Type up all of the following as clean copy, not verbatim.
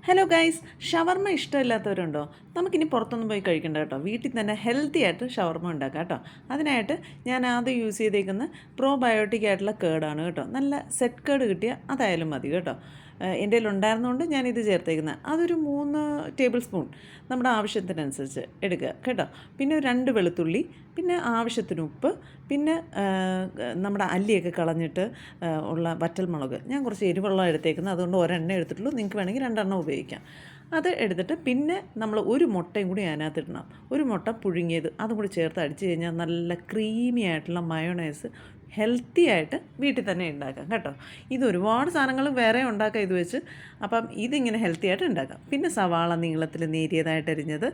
Hello guys, ഷവർമ്മ ഇഷ്ടമില്ലാത്തവരുണ്ടോ? നമുക്കിനി പുറത്തൊന്നും പോയി കഴിക്കണ്ട കേട്ടോ. വീട്ടിൽ തന്നെ ഹെൽത്തി ആയിട്ട് ഷവർമ്മ ഉണ്ടാക്കാം കേട്ടോ. അതിനായിട്ട് ഞാൻ ആദ്യം യൂസ് ചെയ്തേക്കുന്ന പ്രോബയോട്ടിക് ആയിട്ടുള്ള കേടാണ് കേട്ടോ. നല്ല സെറ്റ് കേട് കിട്ടിയ അതായാലും മതി കേട്ടോ. എൻ്റെ കയ്യിൽ ഉണ്ടായിരുന്നതുകൊണ്ട് ഞാനിത് ചേർത്തേക്കുന്നത്. അതൊരു 3 ടേബിൾ സ്പൂൺ നമ്മുടെ ആവശ്യത്തിനനുസരിച്ച് എടുക്കുക കേട്ടോ. പിന്നെ 2 വെളുത്തുള്ളി, പിന്നെ ആവശ്യത്തിന് ഉപ്പ്, പിന്നെ നമ്മുടെ അല്ലിയൊക്കെ കളഞ്ഞിട്ട് ഉള്ള വറ്റൽമുളക്. ഞാൻ കുറച്ച് എരിവെള്ളം എടുത്തേക്കുന്നത്, അതുകൊണ്ട് ഒരെണ്ണം എടുത്തിട്ടുള്ളൂ. നിങ്ങൾക്ക് വേണമെങ്കിൽ 2 ഉപയോഗിക്കാം. അത് എടുത്തിട്ട് പിന്നെ നമ്മൾ ഒരു മുട്ടയും കൂടി അതിനകത്ത് ഇടണം. ഒരു മുട്ട പുഴുങ്ങിയത് അതും കൂടി ചേർത്ത് അടിച്ച് കഴിഞ്ഞാൽ നല്ല ക്രീമി ആയിട്ടുള്ള മയോണൈസ് ഹെൽത്തി ആയിട്ട് വീട്ടിൽ തന്നെ ഉണ്ടാക്കാം കേട്ടോ. ഇത് ഒരുപാട് സാധനങ്ങൾ വേറെ ഉണ്ടാക്കാം ഇത് വെച്ച്. അപ്പം ഇതിങ്ങനെ ഹെൽത്തി ആയിട്ട് ഉണ്ടാക്കാം. പിന്നെ സവാള നീളത്തിൽ നേരിയതായിട്ട് അരിഞ്ഞത്,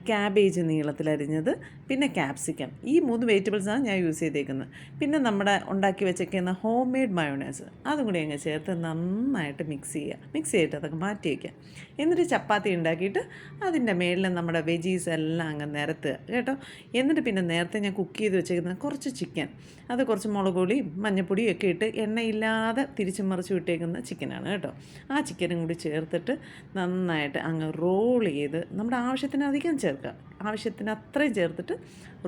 ക്യാബേജ് നീളത്തിലരിഞ്ഞത്, പിന്നെ ക്യാപ്സിക്കം. ഈ 3 വെജിറ്റബിൾസാണ് ഞാൻ യൂസ് ചെയ്തേക്കുന്നത്. പിന്നെ നമ്മുടെ ഉണ്ടാക്കി വെച്ചേക്കുന്ന ഹോം മെയ്ഡ് മയോണൈസ് അതും കൂടി അങ്ങ് ചേർത്ത് നന്നായിട്ട് മിക്സ് ചെയ്തിട്ട് അതൊക്കെ മാറ്റി വയ്ക്കുക. എന്നിട്ട് ചപ്പാത്തി ഉണ്ടാക്കിയിട്ട് അതിൻ്റെ മേളിൽ നമ്മുടെ വെജീസ് എല്ലാം അങ്ങ് നിരത്തുക കേട്ടോ. എന്നിട്ട് പിന്നെ നേരത്തെ ഞാൻ കുക്ക് ചെയ്ത് വെച്ചേക്കുന്ന കുറച്ച് ചിക്കൻ, അത് കുറച്ച് മുളക് പൊടിയും മഞ്ഞൾപ്പൊടിയും ഒക്കെ ഇട്ട് എണ്ണയില്ലാതെ തിരിച്ചും മറിച്ച് വിട്ടേക്കുന്ന ചിക്കനാണ് കേട്ടോ. ആ ചിക്കനും കൂടി ചേർത്തിട്ട് നന്നായിട്ട് അങ്ങ് റോൾ ചെയ്ത് നമ്മുടെ ആവശ്യത്തിന് അധികം ചേർക്കുക, ആവശ്യത്തിന് അത്രയും ചേർത്തിട്ട്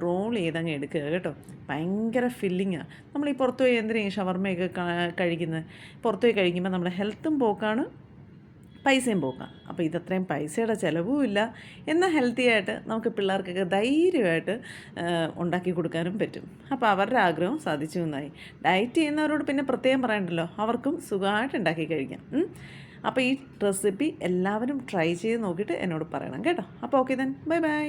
റോൾ ചെയ്ത് അങ്ങ് എടുക്കുക കേട്ടോ. ഭയങ്കര ഫില്ലിങ്ങാണ്. നമ്മൾ ഈ പുറത്ത് പോയി എന്തിനാണ് ഷവർമ്മയൊക്കെ കഴിക്കുന്നത്? പുറത്ത് പോയി കഴിക്കുമ്പോൾ നമ്മുടെ ഹെൽത്തും പോക്കാണ്, പൈസയും പോക്കാം. അപ്പോൾ ഇതത്രയും പൈസയുടെ ചിലവുമില്ല, എന്നാൽ ഹെൽത്തി ആയിട്ട് നമുക്ക് പിള്ളേർക്കൊക്കെ ധൈര്യമായിട്ട് ഉണ്ടാക്കി കൊടുക്കാനും പറ്റും. അപ്പോൾ അവരുടെ ആഗ്രഹം സാധിച്ചു എന്നായി. ഡയറ്റ് ചെയ്യുന്നവരോട് പിന്നെ പ്രത്യേകം പറയണ്ടല്ലോ, അവർക്കും സുഖമായിട്ട് ഉണ്ടാക്കി കഴിക്കാം. അപ്പോൾ ഈ റെസിപ്പി എല്ലാവരും ട്രൈ ചെയ്ത് നോക്കിയിട്ട് എന്നോട് പറയണം കേട്ടോ. അപ്പോൾ ഓക്കെ ദെൻ, ബൈ ബൈ.